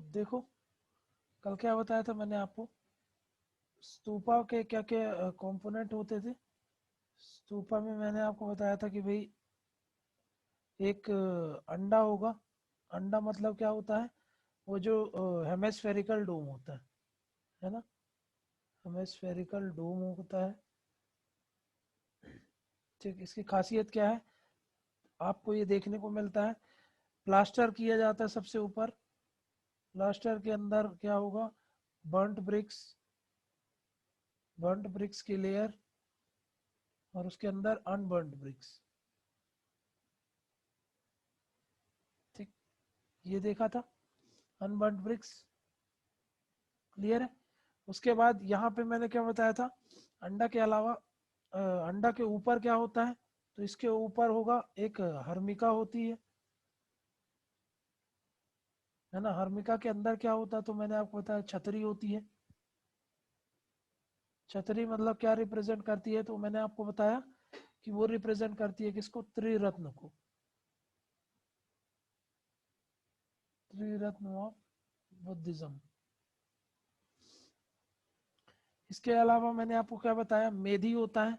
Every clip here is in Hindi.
अब देखो, कल क्या बताया था मैंने आपको, स्तूपा के क्या क्या कंपोनेंट होते थे। स्तूपा में मैंने आपको बताया था कि भाई एक अंडा होगा। अंडा मतलब क्या होता है, वो जो हेमेस्फेरिकल डोम होता है ना। हेमेस्फेरिकल डोम होता है। ठीक, इसकी खासियत क्या है, आपको ये देखने को मिलता है, प्लास्टर किया जाता है सबसे ऊपर। प्लास्टर के अंदर क्या होगा, बर्न्ट ब्रिक्स, बर्न्ट ब्रिक्स की लेयर, और उसके अंदर अनबर्न्ट ब्रिक्स। ठीक, ये देखा था, अनबर्न्ट ब्रिक्स, क्लियर है। उसके बाद यहाँ पे मैंने क्या बताया था, अंडा के अलावा अंडा के ऊपर क्या होता है, तो इसके ऊपर होगा एक हर्मिका होती है ना। हर्मिका के अंदर क्या होता है, तो मैंने आपको बताया छतरी होती है। छतरी मतलब क्या रिप्रेजेंट करती है, तो मैंने आपको बताया कि वो रिप्रेजेंट करती है किसको, त्रिरत्न को, त्रिरत्न ऑफ बुद्धिज्म। इसके अलावा मैंने आपको क्या बताया, मेधी होता है।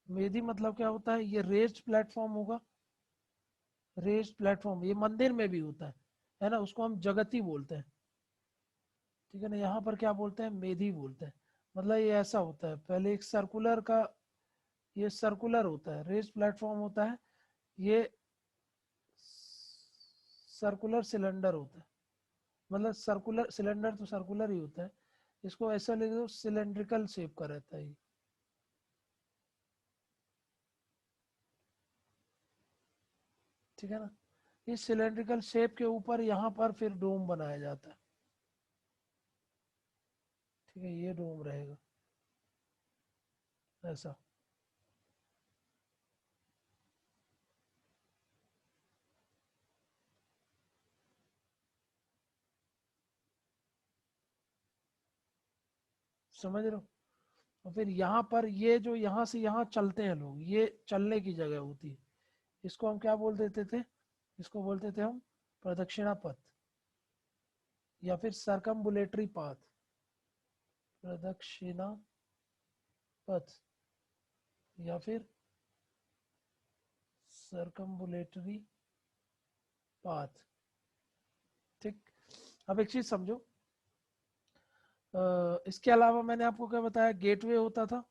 मेधी मतलब क्या होता है, ये रेस्ड प्लेटफॉर्म होगा। रेस्ड प्लेटफॉर्म ये मंदिर में भी होता है ना, उसको हम जगती बोलते हैं। ठीक है ना, यहाँ पर क्या बोलते हैं, मेधी बोलते हैं। मतलब ये ऐसा होता है, पहले एक सर्कुलर का, ये सर्कुलर होता है, रेस्ड प्लेटफॉर्म होता है। ये सर्कुलर सिलेंडर होता है, मतलब सर्कुलर सिलेंडर तो सर्कुलर ही होता है। इसको ऐसा ले लो, सिलेंड्रिकल शेप का रहता है ये। ठीक है ना, इस सिलेंड्रिकल शेप के ऊपर यहाँ पर फिर डोम बनाया जाता है। ठीक है, ये डोम रहेगा ऐसा। समझ रहे हो। और फिर यहाँ पर ये जो यहाँ से यहाँ चलते हैं लोग, ये चलने की जगह होती है। इसको हम क्या बोल देते थे, इसको बोलते थे हम प्रदक्षिणा पथ, या फिर सरकमबुलेटरी पाथ, प्रदक्षिणा पथ, या फिर सरकमबुलेटरी पाथ। ठीक, अब एक चीज समझो, इसके अलावा मैंने आपको क्या बताया, गेटवे होता था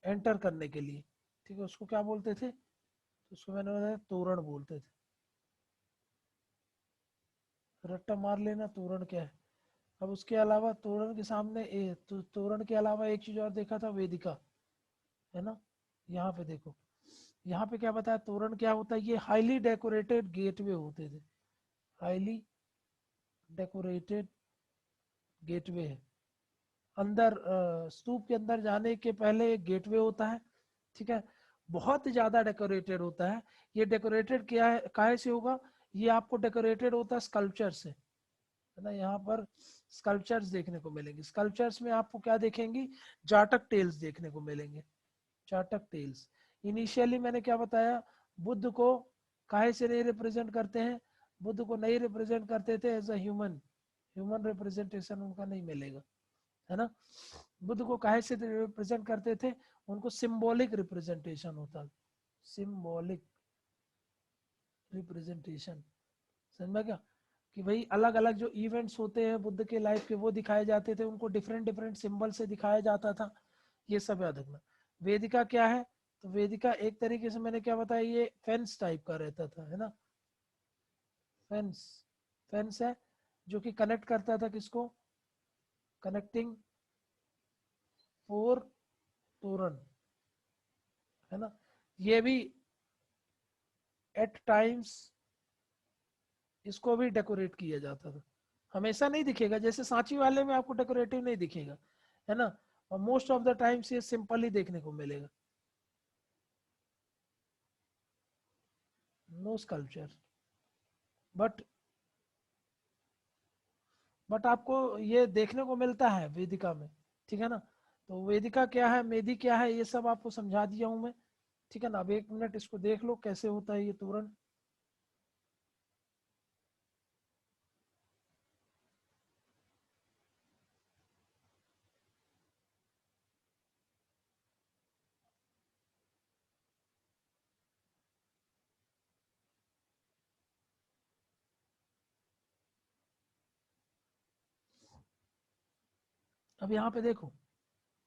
एंटर करने के लिए। ठीक है, उसको क्या बोलते थे, तो उसको मैंने बताया तोरण बोलते थे। रट्टा मार लेना तोरण क्या है। अब उसके अलावा तोरण के सामने तोरण के अलावा एक चीज और देखा था, वेदिका, है ना। यहाँ पे देखो, यहाँ पे क्या बताया, तोरण क्या होता है, ये हाईली डेकोरेटेड गेटवे होते थे। हाईली डेकोरेटेड गेटवे है। अंदर स्तूप के अंदर जाने के पहले एक गेटवे होता है। ठीक है, बहुत ज्यादा डेकोरेटेड होता है। ये डेकोरेटेड क्या है, काहे से होगा, ये आपको डेकोरेटेड होता है स्कल्पचर से, है ना। यहाँ पर स्कल्पचर्स देखने को मिलेंगे। स्कल्पचर्स में आपको क्या देखेंगी, जाटक टेल्स देखने को मिलेंगे। जाटक टेल्स, इनिशियली मैंने क्या बताया, बुद्ध को काहे से नहीं रिप्रेजेंट करते हैं, बुद्ध को नहीं रिप्रेजेंट करते थे as a human, human representation उनका नहीं मिलेगा, है ना। बुद्ध को काहे से रिप्रेजेंट करते थे, उनको सिंबॉलिक रिप्रेजेंटेशन होता, सिंबॉलिक रिप्रेजेंटेशन। समझ में क्या, कि भाई अलग अलग जो इवेंट्स होते हैं बुद्ध के लाइफ के, वो दिखाए जाते थे, उनको डिफरेंट डिफरेंट सिंबल से दिखाया जाता था। ये सब याद रखना। वेदिका क्या है, तो वेदिका एक तरीके से मैंने क्या बताया, ये फेंस टाइप का रहता था, है ना। फेंस, फेंस है जो कि कनेक्ट करता था किसको, कनेक्टिंग फोर तोरण, है ना। ये भी एट टाइम्स इसको भी डेकोरेट किया जाता था। हमेशा नहीं दिखेगा, जैसे सांची वाले में आपको डेकोरेटिव नहीं दिखेगा, है ना। और मोस्ट ऑफ द टाइम्स ये सिंपल ही देखने को मिलेगा, नो स्कल्पचर। बट बट आपको ये देखने को मिलता है वेदिका में। ठीक है ना, तो वेदिका क्या है, मेधी क्या है, ये सब आपको समझा दिया हूं मैं। ठीक है ना, अब एक मिनट इसको देख लो कैसे होता है ये तोरण। अब यहाँ पे देखो,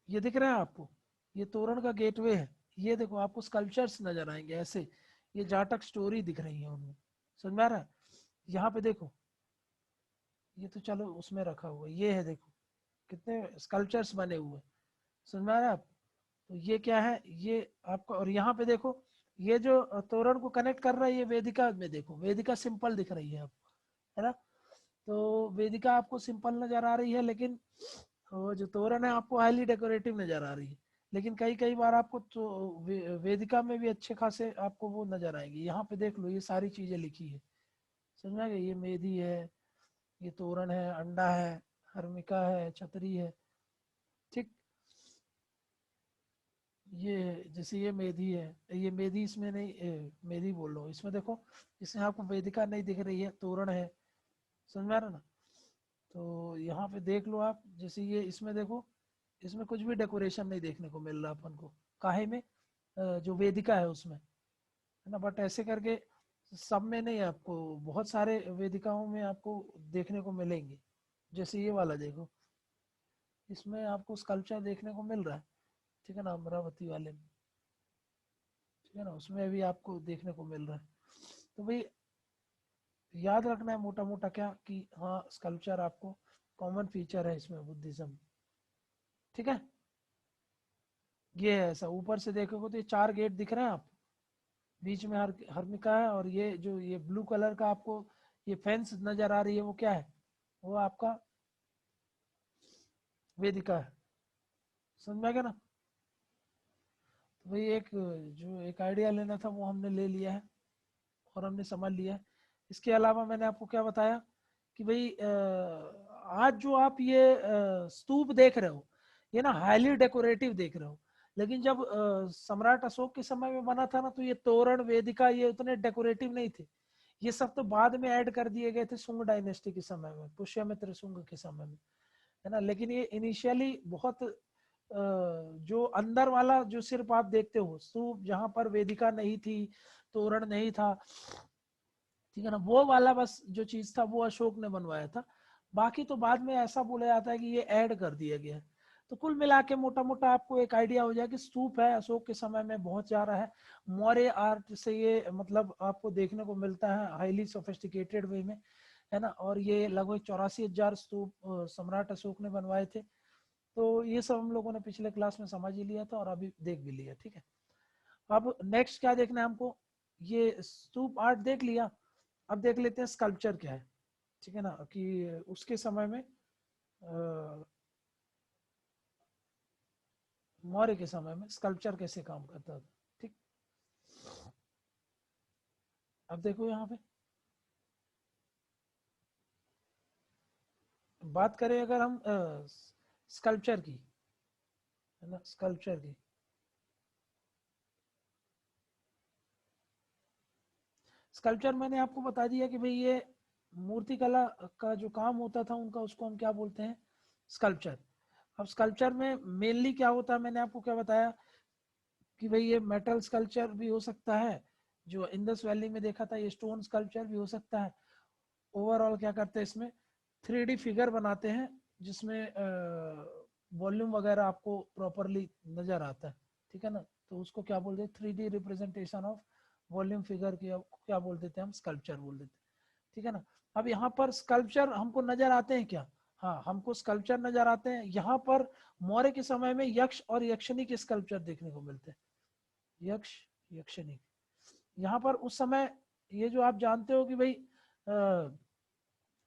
ये दिख रहा है आपको, ये तोरण का गेटवे है। ये देखो आपको स्कल्पचर्स नजर आएंगे ऐसे, ये जाटक स्टोरी दिख रही है उनमें, समझ में आ रहा है। यहाँ पे देखो, ये तो चलो उसमें रखा हुआ है, ये है देखो कितने स्कल्पचर्स बने हुए हैं, समझ में आ रहा है आप। तो ये क्या है, ये आपको, और यहाँ पे देखो ये जो तोरण को कनेक्ट कर रहा है, ये वेदिका में देखो, वेदिका सिंपल दिख रही है आपको, है ना। तो वेदिका आपको सिंपल नजर आ रही है, लेकिन वो जो तोरण है आपको हाईली डेकोरेटिव नजर आ रही है। लेकिन कई कई बार आपको तो वेदिका में भी अच्छे खासे आपको वो नजर आएंगे। यहाँ पे देख लो ये सारी चीजें लिखी है, समझ में आ गया। ये मेहंदी है, ये तोरण है, अंडा है, हर्मिका है, छतरी है, ठीक। ये जैसे ये मेहंदी है, ये मेहंदी इसमें नहीं, मेहंदी बोल रहा हूँ, इसमें देखो, इसमें आपको वेदिका नहीं दिख रही है, तोरण है, समझ में आ रहा ना। तो यहाँ पे देख लो आप, जैसे ये इसमें देखो, इसमें कुछ भी डेकोरेशन नहीं देखने को मिल रहा अपन को, काहे में, जो वेदिका है उसमें, है ना। बट ऐसे करके सब में नहीं, आपको बहुत सारे वेदिकाओं में आपको देखने को मिलेंगे। जैसे ये वाला देखो, इसमें आपको स्कल्पचर देखने को मिल रहा है, ठीक है ना, अमरावती वाले में, ठीक है ना, उसमें भी आपको देखने को मिल रहा है। तो भाई याद रखना है मोटा मोटा क्या, कि हाँ स्कल्पचर आपको कॉमन फीचर है इसमें बुद्धिज्म, ठीक है। ये है ऐसा, ऊपर से देखोगे तो ये 4 गेट दिख रहे हैं आप, बीच में हर्मिका है, और ये जो ये ब्लू कलर का आपको ये फेंस नजर आ रही है, वो क्या है, वो आपका वेदिका है, समझ में आ गया ना। तो भाई एक जो एक आइडिया लेना था वो हमने ले लिया है, और हमने समझ लिया है। इसके अलावा मैंने आपको क्या बताया कि भाई आज जो आप ये स्तूप देख रहे हो, ये ना हाईली डेकोरेटिव देख रहे हो। लेकिन जब सम्राट अशोक के समय में बना था ना, तो ये तोरण वेदिका ये उतने डेकोरेटिव नहीं थे। ये सब तो बाद में ऐड कर दिए गए थे शुंग डायनेस्टी के समय में, पुष्यमित्र शुंग के समय में, है ना। लेकिन ये इनिशियली बहुत जो अंदर वाला जो सिर्फ आप देखते हो स्तूप, जहां पर वेदिका नहीं थी, तोरण नहीं था, ठीक है ना, वो वाला बस जो चीज था वो अशोक ने बनवाया था। बाकी तो बाद में ऐसा बोला जाता है कि ये ऐड कर दिया गया है। तो कुल मिला के मोटा मोटा आपको एक आइडिया हो जाए कि स्तूप है अशोक के समय में बहुत जा रहा है। मौर्य आर्ट से ये मतलब आपको देखने को मिलता है हाईली सोफिस्टिकेटेड वे में, है ना। और ये लगभग 84,000 स्तूप सम्राट अशोक ने बनवाए थे। तो ये सब हम लोगों ने पिछले क्लास में समझ ही लिया था, और अभी देख भी लिया, ठीक है। अब नेक्स्ट क्या देखना है हमको, ये स्तूप आर्ट देख लिया, अब देख लेते हैं स्कल्पचर क्या है, ठीक है ना, कि उसके समय में मौर्य के समय में स्कल्पचर कैसे काम करता था, ठीक। अब देखो यहाँ पे बात करें अगर हम स्कल्पचर की, है ना, स्कल्पचर की, स्कल्पचर मैंने आपको बता दिया कि भाई ये मूर्ति कला का जो काम होता था उनका, उसको हम क्या बोलते हैं, स्कल्पचर। अब स्कल्पचर में मेनली क्या होता है, मैंने आपको क्या बताया कि भाई ये मेटल स्कल्पचर भी हो सकता है, जो इंडस वैली में देखा था, ये स्टोन स्कल्पचर भी हो सकता है। ओवरऑल क्या करते हैं इसमें, 3D फिगर बनाते हैं, जिसमें वॉल्यूम वगैरह आपको प्रॉपरली नजर आता है, ठीक है ना। तो उसको क्या बोलते हैं, 3D representation of volume figure की क्या बोल देते हैं हम, स्कल्पचर बोल देते हैं, ठीक है ना। अब यहाँ पर स्कल्पचर हमको नजर आते हैं क्या, हाँ हमको स्कल्पचर नजर आते हैं। यहाँ पर मौर्य के समय में यक्ष और यक्षिणी के स्कल्पचर देखने को मिलते हैं, यक्ष यक्षिणी। यहाँ पर उस समय ये जो आप जानते हो कि भाई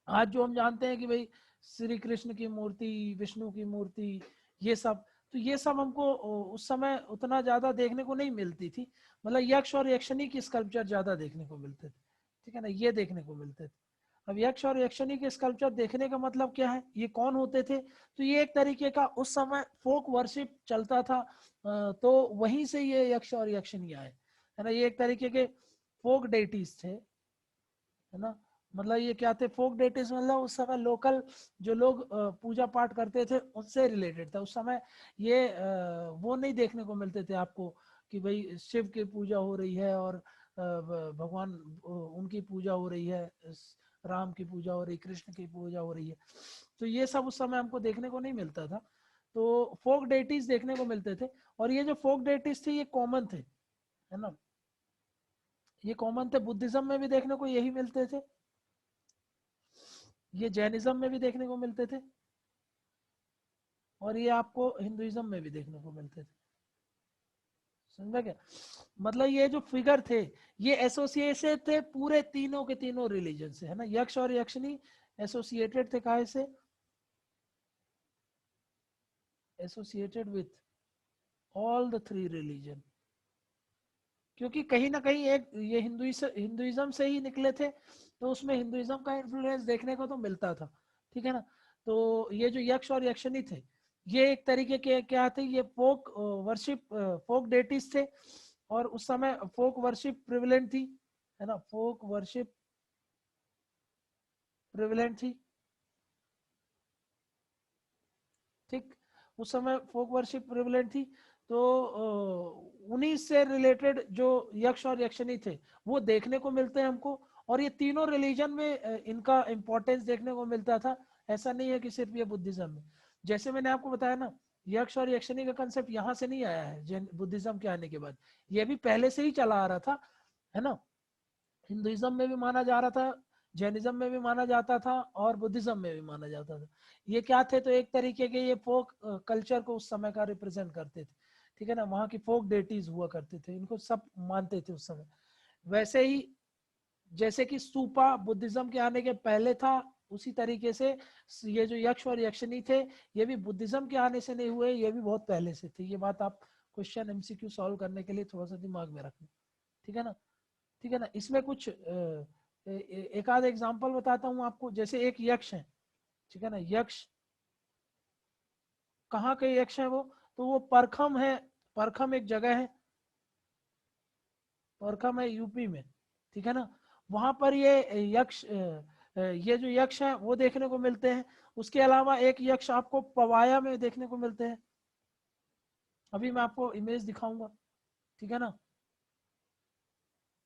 आज जो हम जानते हैं कि भाई श्री कृष्ण की मूर्ति, विष्णु की मूर्ति, ये सब, तो ये सब हमको उस समय उतना ज्यादा देखने को नहीं मिलती थी। मतलब यक्ष और यक्षिणी की स्कल्पचर ज्यादा देखने को मिलते थे, ठीक है ना, ये देखने को मिलते थे। अब यक्ष और यक्षिणी के स्कल्पचर देखने का मतलब क्या है, ये कौन होते थे, तो ये एक तरीके का उस समय फोक वर्शिप चलता था। तो वहीं से ये यक्ष और यक्षिणी आए, है ना। ये एक तरीके के फोक डेटीज थे, है ना। मतलब ये क्या थे, फोक डेटिस, मतलब उस समय लोकल जो लोग पूजा पाठ करते थे उनसे रिलेटेड था उस समय। ये वो नहीं देखने को मिलते थे आपको कि भाई शिव की पूजा हो रही है, और भगवान उनकी पूजा हो रही है, राम की पूजा हो रही, कृष्ण की पूजा हो रही है। तो ये सब उस समय हमको देखने को नहीं मिलता था। तो फोक डेटीज देखने को मिलते थे, और ये जो फोक डेटीज थे ये कॉमन थे, है ना, ये कॉमन थे। बुद्धिज्म में भी देखने को यही मिलते थे, ये जैनिज्म में भी देखने को मिलते थे, और ये आपको हिंदुइज्म में भी देखने को मिलते थे। समझा क्या? मतलब ये जो फिगर थे ये एसोसिएटेड थे पूरे तीनों के तीनों रिलीजन से, है ना। यक्ष और यक्षिणी एसोसिएटेड थे काहे से? Associated with all the three religion, क्योंकि कहीं ना कहीं एक ये हिंदुइज्म से ही निकले थे, तो उसमें हिंदुइज्म का इन्फ्लुएंस देखने को तो मिलता था, ठीक है ना। तो ये जो यक्ष और यक्षिणी थे ये एक तरीके के क्या थे, ये फोक वर्शिप, फोक डेटीज थे, और उस समय फोक वर्शिप प्रिविलेंट थी, है ना, फोक वर्शिप प्रिविलेंट थी, ठीक। उस समय फोक वर्शिप प्रिविलेंट थी, तो उन्हीं से रिलेटेड जो यक्ष और यक्षिणी थे वो देखने को मिलते हैं हमको, और ये तीनों रिलीजन में इनका इंपॉर्टेंस देखने को मिलता था। ऐसा नहीं है कि सिर्फ ये बुद्धिज्म में, जैसे मैंने आपको बताया ना, यक्ष और यक्षिणी का कंसेप्ट यहाँ से नहीं आया है जैन बुद्धिज्म के आने के बाद, ये भी पहले से ही चला आ रहा था, है ना। हिंदुइज्म में भी माना जा रहा था, जैनिज्म में भी माना जाता था, और बुद्धिज्म में भी माना जाता था। ये क्या थे, तो एक तरीके के ये फोक कल्चर को उस समय का रिप्रेजेंट करते थे, ठीक है ना। वहाँ की फोक डेटीज हुआ करते थे, इनको सब मानते थे उस समय। वैसे ही जैसे कि स्तूपा बुद्धिज्म के आने के पहले था, उसी तरीके से ये जो यक्ष और यक्षिणी थे ये भी बुद्धिज्म के आने से नहीं हुए, ये भी बहुत पहले से थे। ये बात आप क्वेश्चन एमसीक्यू सॉल्व करने के लिए थोड़ा सा दिमाग में रखना, ठीक है ना। ठीक है ना, इसमें कुछ एक आध एग्जांपल बताता हूँ आपको। जैसे एक यक्ष है, ठीक है ना, यक्ष कहाँ के यक्ष है वो, तो वो परखम है, परखम एक जगह है, परखम है यूपी में, ठीक है ना। वहां पर ये यक्ष ये जो यक्ष है वो देखने को मिलते हैं। उसके अलावा एक यक्ष आपको पवाया में देखने को मिलते हैं, अभी मैं आपको इमेज दिखाऊंगा, ठीक है ना।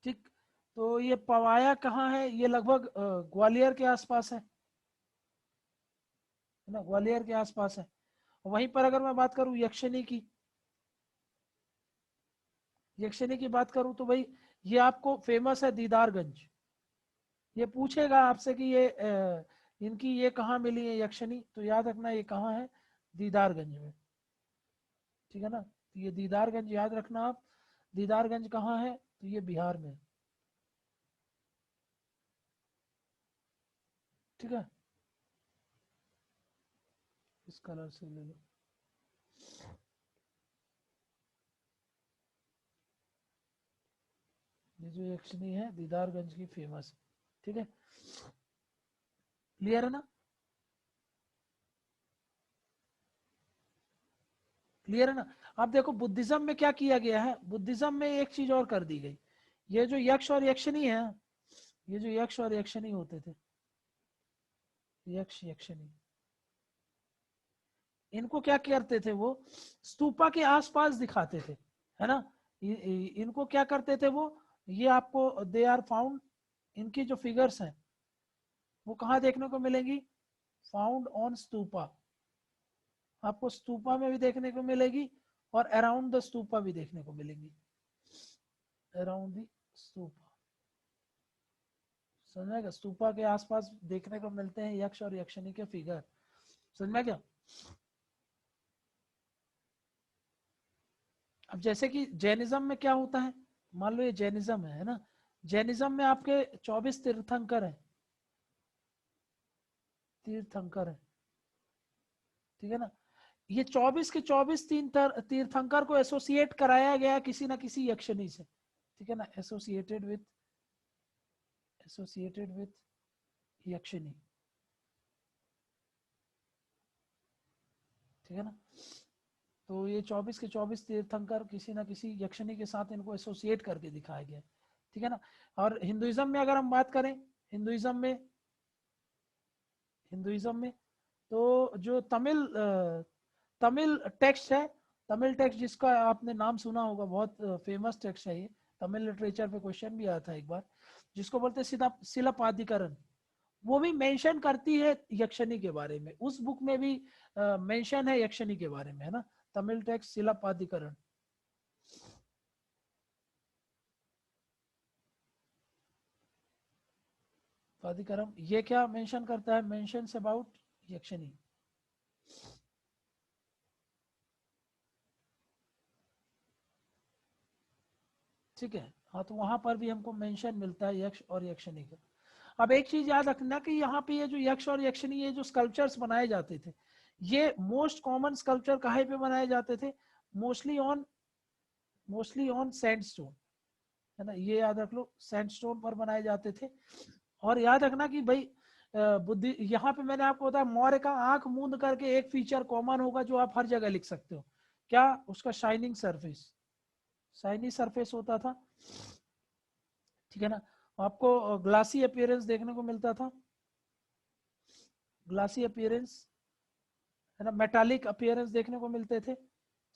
ठीक, तो ये पवाया कहाँ है, ये लगभग ग्वालियर के आसपास है ना, ग्वालियर के आसपास है। वहीं पर अगर मैं बात करूं यक्षिणी की, यक्षिणी की बात करूं तो भाई ये आपको फेमस है दीदारगंज। ये पूछेगा आपसे कि ये इनकी ये कहाँ मिली है यक्षिणी, तो याद रखना ये कहाँ है, दीदारगंज में, ठीक है ना। तो ये दीदारगंज याद रखना आप, दीदारगंज कहाँ है, तो ये बिहार में, ठीक है। इस कलर से ले लो, ये जो यक्षिणी है दीदारगंज की फेमस, ठीक है, क्लियर है ना, क्लियर है ना। आप देखो बुद्धिज्म में क्या किया गया है, बुद्धिज्म में एक चीज और कर दी गई, ये जो यक्ष और यक्षिणी है, ये जो यक्ष और यक्षिणी होते थे, यक्ष यक्षिणी, इनको क्या करते थे वो, स्तूपा के आसपास दिखाते थे, है ना। इनको क्या करते थे वो, ये आपको दे आर फाउंड, इनकी जो फिगर्स हैं वो कहाँ देखने को मिलेंगी, फाउंड ऑन स्तूपा, आपको स्तूपा में भी देखने को मिलेगी, और अराउंड द स्तूपा भी देखने को मिलेंगी, अराउंड द स्तूपा, समझ में क्या, स्तूपा के आसपास देखने को मिलते हैं यक्ष और यक्षिणी के फिगर, समझ में क्या। अब जैसे कि जैनिज्म में क्या होता है, मान लो ये जैनिज्म है ना, जैनिज्म में आपके 24 तीर्थंकर है, तीर्थंकर है, ठीक है ना। ये 24 के 24 तीर्थंकर को एसोसिएट कराया गया किसी ना किसी यक्षिणी से, ठीक है ना, एसोसिएटेड विथ यक्षिणी, ठीक है ना। तो ये 24 के 24 तीर्थंकर किसी ना किसी यक्षिणी के साथ इनको एसोसिएट करके दिखाया गया, ठीक है ना। और हिंदुइज्म में अगर हम बात करें, हिंदुइज्म में, हिंदुइज्म में तो जो तमिल तमिल टेक्स्ट है, तमिल टेक्स्ट जिसका आपने नाम सुना होगा, बहुत फेमस टेक्स्ट है ये, तमिल लिटरेचर पे क्वेश्चन भी आया था एक बार, जिसको बोलते हैं सिलप्पाधिकरण, वो भी मेंशन करती है यक्षिणी के बारे में, उस बुक में भी मेंशन है यक्षिणी के बारे में, है ना। तमिल टेक्स्ट शिलापाधिकरण। पाधिकरम ये क्या मेंशन करता है, मेंशंस अबाउट यक्षिणी। ठीक है, हाँ, तो वहां पर भी हमको मेंशन मिलता है यक्ष और यक्षिणी का। अब एक चीज याद रखना कि यहाँ पे ये जो यक्ष और यक्षिणी ये जो स्कल्पचर्स बनाए जाते थे, ये मोस्ट कॉमन स्कल्पचर कहाँ पे बनाए जाते थे, मोस्टली ऑन सैंडस्टोन, है ना, ये याद रख लो, सैंडस्टोन पर बनाए जाते थे। और याद रखना कि भाई बुद्धि, यहाँ पे मैंने आपको बताया मौर्य का आंख मूंद करके एक फीचर कॉमन होगा जो आप हर जगह लिख सकते हो, क्या, उसका शाइनिंग सरफेस, शाइनी सरफेस होता था, ठीक है ना। आपको ग्लासी अपीयरेंस देखने को मिलता था, ग्लासी अपीयरेंस, है ना, मेटालिक अपीयरेंस देखने को मिलते थे।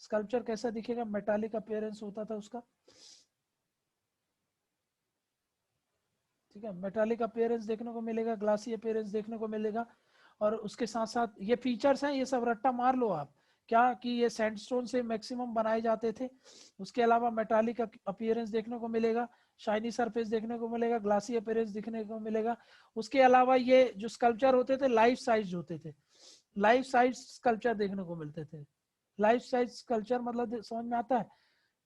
स्कल्पचर कैसा दिखेगा, मेटालिक अपीयरेंस होता था उसका, ठीक है, मेटालिक अपीयरेंस देखने को मिलेगा, ग्लासी अपीयरेंस देखने को मिलेगा। और उसके साथ साथ ये फीचर्स हैं, ये सब रट्टा मार लो आप, क्या कि ये सैंडस्टोन से मैक्सिमम बनाए जाते थे। उसके अलावा मेटालिक अपीयरेंस देखने को मिलेगा, शाइनी सरफेस देखने को मिलेगा, ग्लासी अपीयरेंस देखने को मिलेगा। उसके अलावा ये जो स्कल्पचर होते थे लाइफ साइज होते थे, लाइफ साइज स्कल्पचर देखने को मिलते थे। लाइफ साइज स्कल्पचर मतलब समझ में आता है,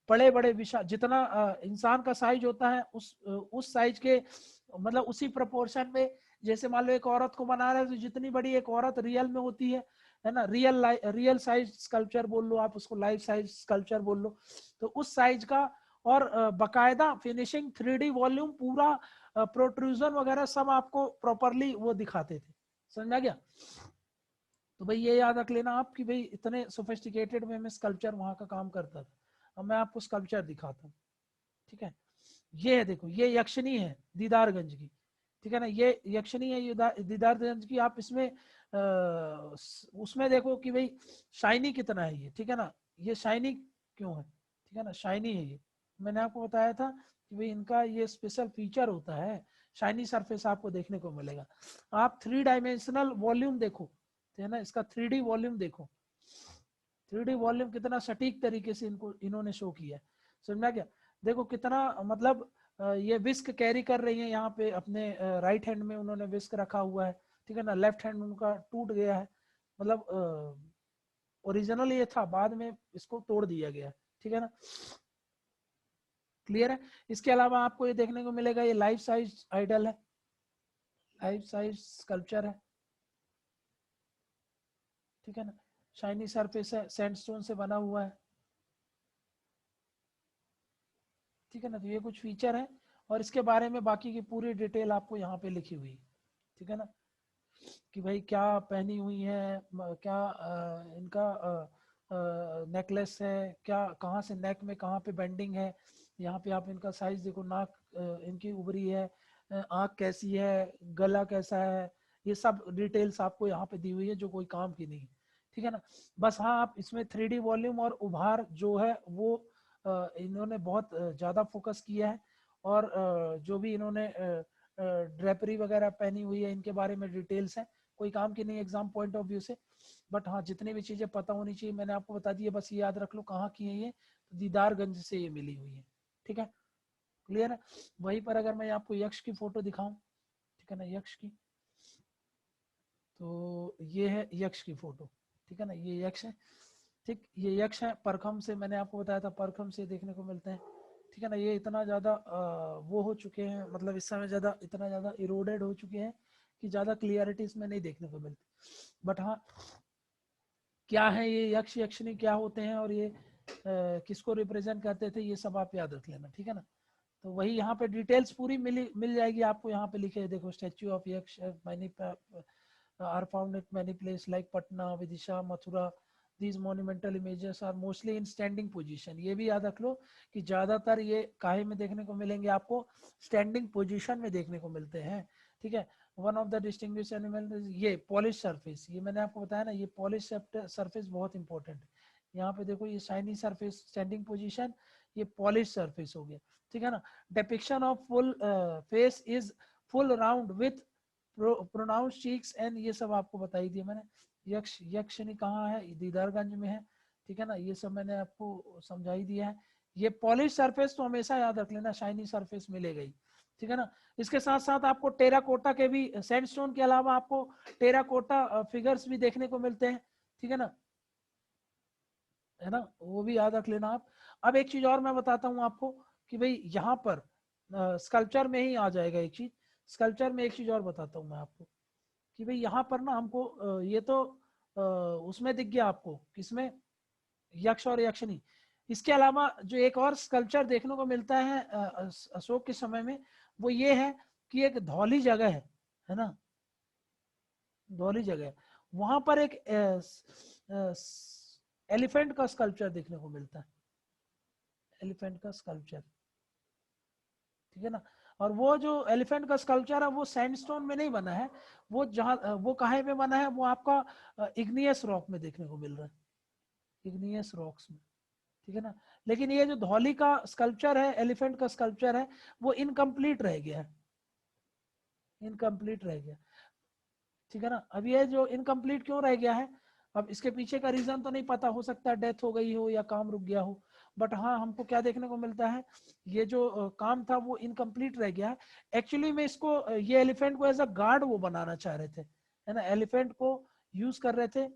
बड़े बड़े विशाल, जितना इंसान का साइज होता है उस साइज के, मतलब उसी प्रोपोर्शन में, जैसे मान लो एक औरत को बना रहे हैं तो जितनी बड़ी एक औरत रियल में होती है ना, रियल साइज स्कल्पचर बोल लो आप उसको, लाइफ साइज स्कल्पचर बोल लो, तो उस साइज का। और बकायदा फिनिशिंग 3D वॉल्यूम पूरा, प्रोट्रूजन वगैरह सब आपको प्रॉपरली वो दिखाते थे, समझ में आ गया। तो भाई ये याद रख लेना आप कि भाई इतने सोफिस्टिकेटेड वे में स्कल्पचर वहां का काम करता था। अब मैं आपको स्कल्पचर दिखाता हूँ, ठीक है। ये है, देखो, ये यक्षिणी है दीदारगंज की, ठीक है ना, ये यक्षिणी है, ये दीदारगंज की। आप इसमें उसमें देखो कि भाई शाइनी कितना है ये, ठीक है ना, ये शाइनी क्यों है, ठीक है ना, शाइनी है ये। मैंने आपको बताया था कि भाई इनका ये स्पेशल फीचर होता है, शाइनी सरफेस आपको देखने को मिलेगा। आप 3 डायमेंशनल वॉल्यूम देखो, है ना, इसका 3D वॉल्यूम देखो, 3D वॉल्यूम कितना सटीक तरीके से इनको इन्होंने शो किया है, समझ में आ गया। देखो कितना, मतलब ये विस्क कैरी कर रही है यहाँ पे अपने राइट हैंड में, उन्होंने विस्क रखा हुआ है, ठीक है ना, लेफ्ट हैंड उनका टूट गया है, मतलब ओरिजिनल ये था, बाद में इसको तोड़ दिया गया है, ठीक है ना, क्लियर है। इसके अलावा आपको ये देखने को मिलेगा, ये लाइफ साइज आइडल है, लाइफ साइज स्कल्पचर है, ठीक है ना, शाइनी सरफेस है, सैंडस्टोन से बना हुआ है, ठीक है ना। तो ये कुछ फीचर है, और इसके बारे में बाकी की पूरी डिटेल आपको यहाँ पे लिखी हुई है, ठीक है ना, कि भाई क्या पहनी हुई है, क्या इनका नेकलेस है, क्या, कहाँ से नेक में कहाँ पे बेंडिंग है, यहाँ पे आप इनका साइज देखो, नाक इनकी उभरी है, आँख कैसी है, गला कैसा है, ये सब डिटेल्स आपको यहाँ पे दी हुई है, जो कोई काम की नहीं, ठीक है ना। बस हाँ, आप इसमें 3D वॉल्यूम और उभार जो है वो इन्होंने बहुत ज़्यादा फोकस किया है। और जो भी इन्होंने ड्रेपरी वगैरह पहनी हुई है, इनके बारे में डिटेल्स है, कोई काम की नहीं एग्जाम पॉइंट ऑफ व्यू से। बट हाँ, जितनी भी चीजें पता होनी चाहिए मैंने आपको बता दी है, बस ये याद रख लो कहाँ की है ये, तो दीदारगंज से ये मिली हुई है, ठीक है, क्लियर है। वहीं पर अगर मैं आपको यक्ष की फोटो दिखाऊं, ठीक है ना, यक्ष की, तो ये है यक्ष की फोटो, ठीक है ना, ये यक्ष है, ठीक, ये यक्ष है, परखम से मैंने आपको बताया था, परखम से देखने को मिलते हैं, ठीक है ना। ये इतना ज्यादा वो हो चुके हैं, मतलब इस समय ज्यादा, इतना ज्यादा इरोडेड हो चुके हैं कि ज्यादा क्लियरिटी इसमें नहीं देखने को मिलती। बट हाँ, क्या है ये यक्ष यक्षिणी क्या होते हैं, और ये किसको रिप्रेजेंट करते थे, ये सब आप याद रख लेना, ठीक है ना। तो वही यहाँ पे डिटेल्स पूरी मिल जाएगी आपको, यहाँ पे लिखे है देखो, स्टैच्यू ऑफ यक्ष many are found at many places like Patna, Vidisha, Mathura. These monumental images are mostly in standing position. ये भी याद रख लो कि ज्यादातर ये काहे में देखने को मिलेंगे आपको, स्टैंडिंग पोजीशन में देखने को मिलते हैं, ठीक है। One of the distinguish animal ये पॉलिश सरफेस, ये मैंने आपको बताया ना, ये पॉलिश सरफेस बहुत इंपॉर्टेंट है। यहाँ पे देखो, ये शाइनी सरफेस स्टैंडिंग पोजीशन, ये पॉलिश सरफेस हो गया, ठीक है ना। Depiction of full face is full round with pronounce cheeks and ये सब आपको बताई दिया मैंने। यक्षिणी कहाँ है, दीदारगंज में है, ठीक है ना, ये सब मैंने आपको समझाई दिया है। ये पॉलिश सरफेस तो हमेशा याद रख लेना, शाइनी सरफेस मिलेगा ही, ठीक है ना। इसके साथ साथ आपको टेराकोटा के भी, सैंडस्टोन के अलावा आपको टेराकोटा फिगर्स भी देखने को मिलते हैं, ठीक है ना, है ना, वो भी याद रख लेना आप। अब एक चीज और मैं बताता हूँ आपको कि भाई यहाँ पर स्कल्पचर में ही आ जाएगा एक चीज, स्कल्पचर में एक चीज और बताता हूँ मैं आपको कि भाई यहाँ पर ना हमको ये तो उसमें दिख गया आपको, किसमें, यक्ष और यक्षिणी। इसके अलावा जो एक और स्कल्पचर देखने को मिलता है अशोक के समय में, वो ये है कि एक धौली जगह है ना, धौली जगह, वहां पर एक एलिफेंट का स्कल्पचर देखने को मिलता है, एलिफेंट का स्कल्पचर, ठीक है ना। और वो जो एलिफेंट का स्कल्पचर है वो सैंडस्टोन में नहीं बना है, वो जहाँ वो कहाँ पे बना है, वो आपका इग्नियस रॉक में देखने को मिल रहा है, इग्नियस रॉक्स में, ठीक है ना। लेकिन ये जो धौली का स्कल्पचर है, एलिफेंट का स्कल्पचर है, वो इनकम्प्लीट रह गया है, इनकम्प्लीट रह गया, ठीक है ना। अब ये जो इनकम्प्लीट क्यों रह गया है, अब इसके पीछे का रीजन तो नहीं पता, हो सकता है डेथ हो गई हो या काम रुक गया हो, बट हाँ हमको क्या देखने को मिलता है, ये जो काम था वो इनकम्प्लीट रह गया है। एक्चुअली में इसको ये एलिफेंट को एज अ गार्ड वो बनाना चाह रहे थे, है ना, एलिफेंट को यूज कर रहे थे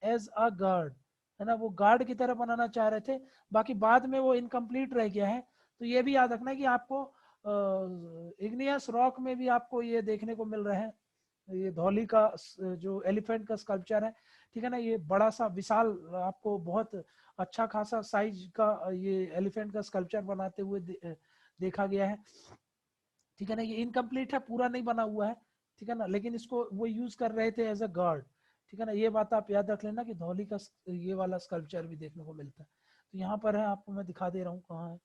एज अ गार्ड, है ना, वो गार्ड की तरह बनाना चाह रहे थे, बाकी बाद में वो इनकम्प्लीट रह गया है। तो ये भी याद रखना कि आपको इग्नियस रॉक में भी आपको ये देखने को मिल रहे हैं, ये धौली का जो एलिफेंट का स्कल्पचर है, ठीक है ना, ये बड़ा सा विशाल, आपको बहुत अच्छा खासा साइज का ये एलिफेंट का स्कल्पचर बनाते हुए देखा गया है, ठीक है ना। ये इनकम्प्लीट है, पूरा नहीं बना हुआ है, ठीक है ना, लेकिन इसको वो यूज कर रहे थे एज अ गार्ड, ठीक है ना। ये बात आप याद रख लेना कि धौली का ये वाला स्कल्पचर भी देखने को मिलता है। तो यहाँ पर है, आपको मैं दिखा दे रहा हूँ कहाँ है,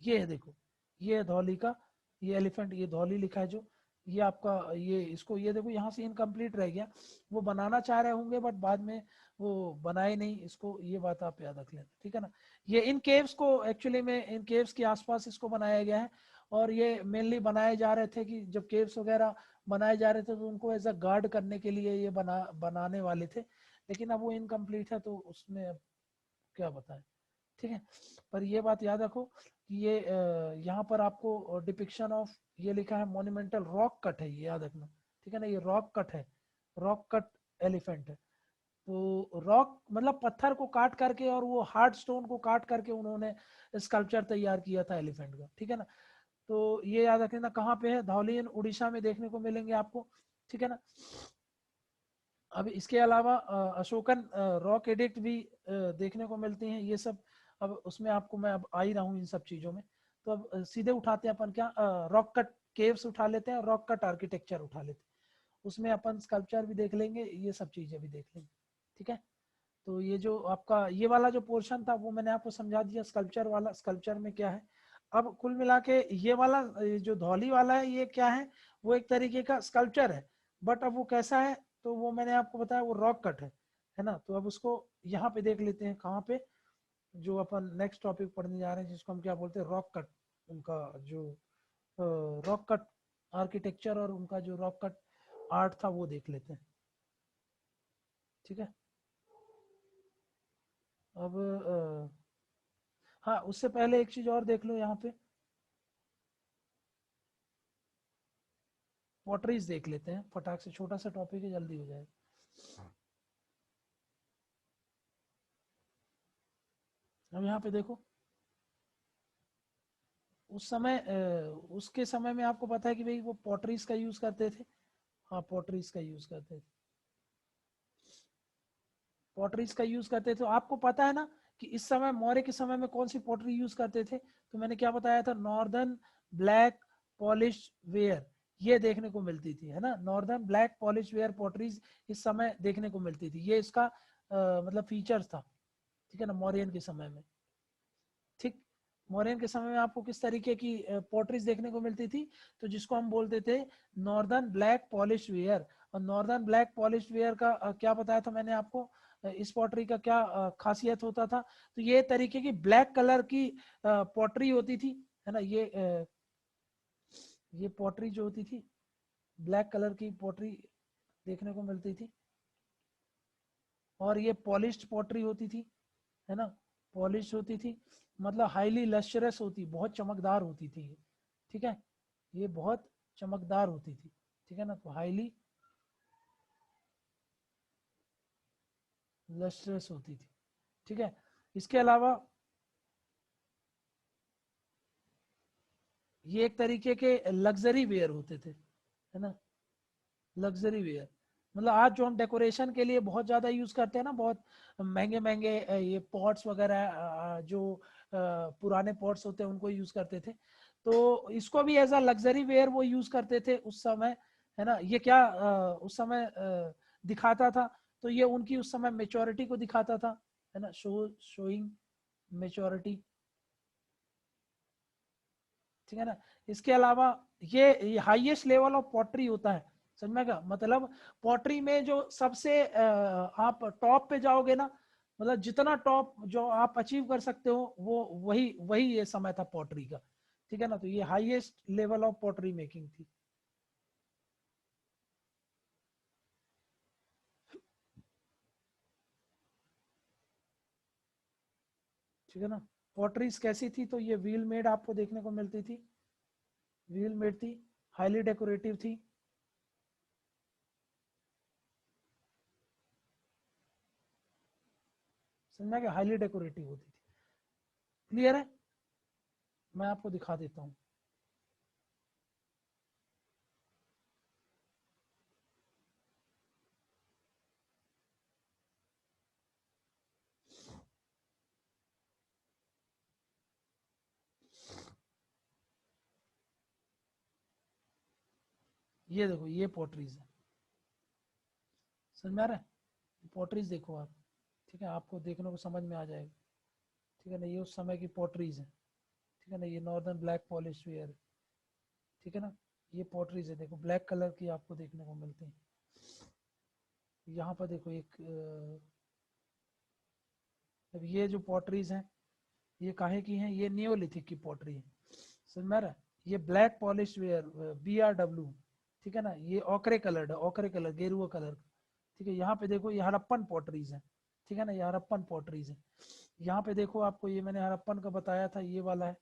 ये है देखो, ये है धौली का, ये एलिफेंट, ये धौली लिखा है जो, ये आपका, ये इसको ये देखो यहाँ से इनकम्प्लीट रह गया, वो बनाना चाह रहे होंगे बट बाद में वो बनाए नहीं इसको, ये बात आप याद रख लेना, ठीक है ना। ये इन केव्स को एक्चुअली में, इन केव्स के आसपास इसको बनाया गया है, और ये मेनली बनाए जा रहे थे कि जब केव्स वगैरह बनाए जा रहे थे तो उनको एज अ गार्ड करने के लिए ये बनाने वाले थे, लेकिन अब वो इनकम्प्लीट है तो उसमें अब क्या बताएं, ठीक है। पर ये बात याद रखो कि ये यहाँ पर आपको डिपिक्शन ऑफ ये लिखा है मॉन्यूमेंटल रॉक कट है, ये याद रखना, ठीक है ना, ये रॉक कट है, रॉक कट एलिफेंट है। तो रॉक मतलब पत्थर को काट करके और वो हार्ड स्टोन को काट करके उन्होंने स्कल्पचर तैयार किया था एलिफेंट का, ठीक है ना। तो ये याद रखना कहाँ पे है, धौलियन उड़ीसा में देखने को मिलेंगे आपको, ठीक है ना। अब इसके अलावा अशोकन रॉक एडिक्ट भी देखने को मिलते हैं ये सब। अब उसमें आपको मैं अब आ ही रहा हूँ इन सब चीजों में। तो अब सीधे उठाते हैं अपन क्या, रॉक कट केव्स उठा लेते हैं, रॉक कट आर्किटेक्चर उठा लेते हैं, उसमें अपन स्कल्पचर भी देख लेंगे, ये सब चीजें भी देख लेंगे, ठीक है। तो ये जो आपका ये वाला जो पोर्शन था वो मैंने आपको समझा दिया, स्कल्पचर वाला, स्कल्पचर में क्या है। अब कुल मिला के ये वाला जो धौली वाला है ये क्या है, वो एक तरीके का स्कल्पचर है, बट अब वो कैसा है, तो वो मैंने आपको बताया वो रॉक कट है ना। तो अब उसको यहाँ पे देख लेते हैं कहाँ पे, जो अपन नेक्स्ट टॉपिक पढ़ने जा रहे हैं जिसको हम क्या बोलते हैं, रॉक कट, उनका जो रॉक कट आर्किटेक्चर और उनका जो रॉक कट आर्ट था वो देख लेते हैं, ठीक है। अब हाँ उससे पहले एक चीज और देख लो यहाँ पे, पॉटरीज देख लेते हैं फटाक से, छोटा सा टॉपिक है जल्दी हो जाएगा। अब यहाँ पे देखो, उस समय उसके समय में आपको पता है कि भाई वो पॉटरीज का यूज करते थे, हाँ पॉटरीज का यूज करते थे, पॉटरीज का यूज करते थे। तो आपको पता है ना कि इस समय मौर्य के समय में कौन सी पॉटरी यूज करते थे, तो मैंने क्या बताया था, नॉर्दर्न ब्लैक पॉलिश वेयर, ये देखने को मिलती थी, है ना, northern black polish ware potteries इस समय देखने को मिलती थी, ये इसका मतलब फीचर्स था, ठीक है ना, मौर्यन के समय में, ठीक। मौर्यन के समय में आपको किस तरीके की पोर्ट्रीज देखने को मिलती थी, तो जिसको हम बोलते थे नॉर्दर्न ब्लैक पॉलिश वेयर। और नॉर्दर्न ब्लैक पॉलिश वेयर का क्या बताया था मैंने आपको, इस पॉटरी का क्या खासियत होता था, तो ये तरीके की ब्लैक कलर की पॉटरी होती थी, है ना, ये पॉटरी जो होती थी ब्लैक कलर की पॉटरी देखने को मिलती थी, और ये पॉलिश्ड पॉटरी होती थी, है ना, पॉलिश होती थी, मतलब हाईली लश्चरस होती, बहुत चमकदार होती थी ये, ठीक है, ये बहुत चमकदार होती थी, ठीक है ना, तो हाईली लश्चरस होती थी, ठीक है। इसके अलावा ये एक तरीके के लग्जरी वेयर होते थे, है ना, लग्जरी वेयर, मतलब आज जो हम डेकोरेशन के लिए बहुत ज्यादा यूज करते हैं ना, बहुत महंगे महंगे ये पॉट्स वगैरह जो पुराने पॉट्स होते हैं उनको यूज करते थे, तो इसको भी एज अ लग्जरी वेयर वो यूज करते थे उस समय, है ना। ये क्या उस समय दिखाता था, तो ये उनकी उस समय मेच्योरिटी को दिखाता था, है ना, शोइंग मेच्योरिटी, ठीक है ना। इसके अलावा ये हाईएस्ट लेवल ऑफ पॉटरी होता है, समझ में क्या मतलब, पॉटरी में जो सबसे आप टॉप पे जाओगे ना, मतलब जितना टॉप जो आप अचीव कर सकते हो वो वही वही ये समय था पॉटरी का, ठीक है ना, तो ये highest level of pottery making थी, ठीक है ना। पॉटरीज कैसी थी, तो ये व्हील मेड आपको देखने को मिलती थी, व्हील मेड थी, हाईली डेकोरेटिव थी, समझ में क्या, हाईली डेकोरेटिव होती थी, क्लियर है। मैं आपको दिखा देता हूँ, ये देखो ये पोर्ट्रीज है, समझ में आ रहा है, पोर्ट्रीज देखो आप, ठीक है, आपको देखने को समझ में आ जाएगा, ठीक है ना, ये उस समय की पोर्ट्रीज है, ठीक है ना, ये नॉर्दर्न ब्लैक पॉलिश वेयर है, ठीक है ना, ये पोर्ट्रीज है, देखो ब्लैक कलर की आपको देखने को मिलती है, यहाँ पर देखो एक अब ये जो पोर्ट्रीज हैं ये काहे की हैं, ये नियोलिथिक की पोर्ट्री है, समझ में आ रहा है, ये ब्लैक पॉलिश वेयर BRW, ठीक है ना, ये ओकरे कलर्ड है, ओकरे कलर गेरुआ कलर, ठीक है। यहाँ पे देखो ये हड़प्पन पॉटरीज है, ठीक है ना, ये हड़प्पन पॉटरीज है, यहाँ पे देखो आपको ये मैंने हड़प्पन का बताया था, ये वाला है,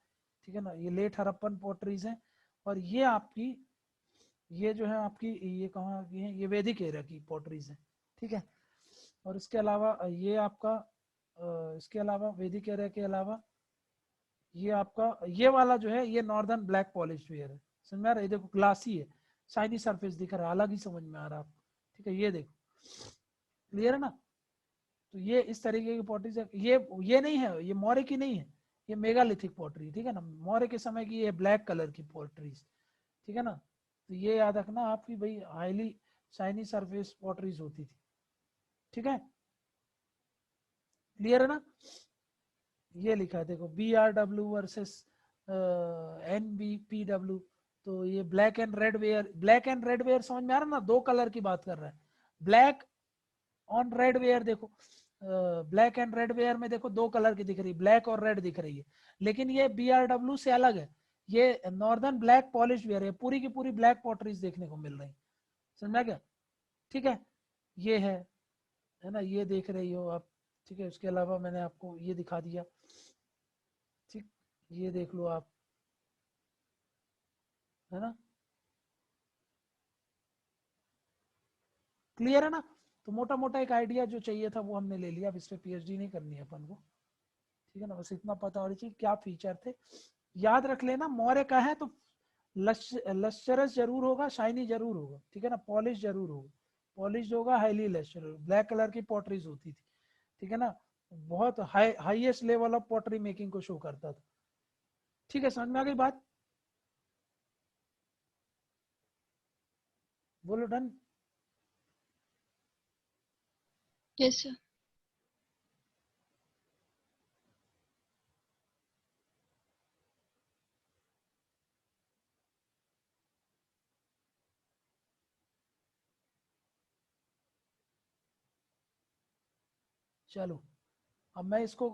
ठीक है ना, ये लेट हड़प्पन पॉटरीज है, और ये आपकी ये जो है आपकी ये कहाँ की है, ये वैदिक एरा की पॉटरीज है, ठीक है। और इसके अलावा ये आपका इसके अलावा वैदिक एरा के अलावा ये आपका ये वाला जो है ये नॉर्दर्न ब्लैक पॉलिश वेयर है, समझ में आ रहा है, ये देखो ग्लासी है, शाइनी सरफेस दिख रहा है, अलग ही समझ में आ रहा है आपको, ठीक है, ये देखो क्लियर है ना। तो ये इस तरीके की पॉटरी ये नहीं है, ये मौर्य की नहीं है, ये मेगालिथिक पॉटरी, ठीक है ना, मौर्य के समय की ये ब्लैक कलर की पॉटरीज, ठीक है ना, तो ये याद रखना आपकी भाई हाईली शाइनी सरफेस पॉटरीज होती थी, ठीक है, क्लियर है ना। ये लिखा है देखो BRW वर्सेस NBPW, तो ये black and red ware, black and red ware समझ में आ रहा है ना, दो कलर की बात कर रहा है, ब्लैक ऑन रेड वेयर देखो, ब्लैक एंड रेड वेयर में देखो दो कलर की दिख रही है, ब्लैक और रेड दिख रही है, लेकिन ये BRW से अलग है, ये नॉर्दर्न ब्लैक पॉलिश वेयर है, पूरी की पूरी ब्लैक पॉटरीज देखने को मिल रही, समझा क्या, ठीक है, ये है ना, ये देख रही हो आप, ठीक है। उसके अलावा मैंने आपको ये दिखा दिया, ठीक, ये देख लो आप, है ना, क्लियर है ना। तो मोटा मोटा एक आइडिया जो चाहिए था वो हमने ले लिया, अब इस पे PhD नहीं करनी है अपन को, ठीक है ना, बस इतना पता होना चाहिए क्या फीचर थे, याद रख लेना मौर्य का है तो लश्चरस जरूर होगा, शाइनी जरूर होगा, ठीक है ना, पॉलिश जरूर होगा, पॉलिश होगा, हाईली लश्चरस, ब्लैक कलर की पॉटरीज होती थी, ठीक है ना, बहुत highest level of pottery making को शो करता था, ठीक है, समझ में आ गई बात, बोलो डन। Yes sir. चलो अब मैं इसको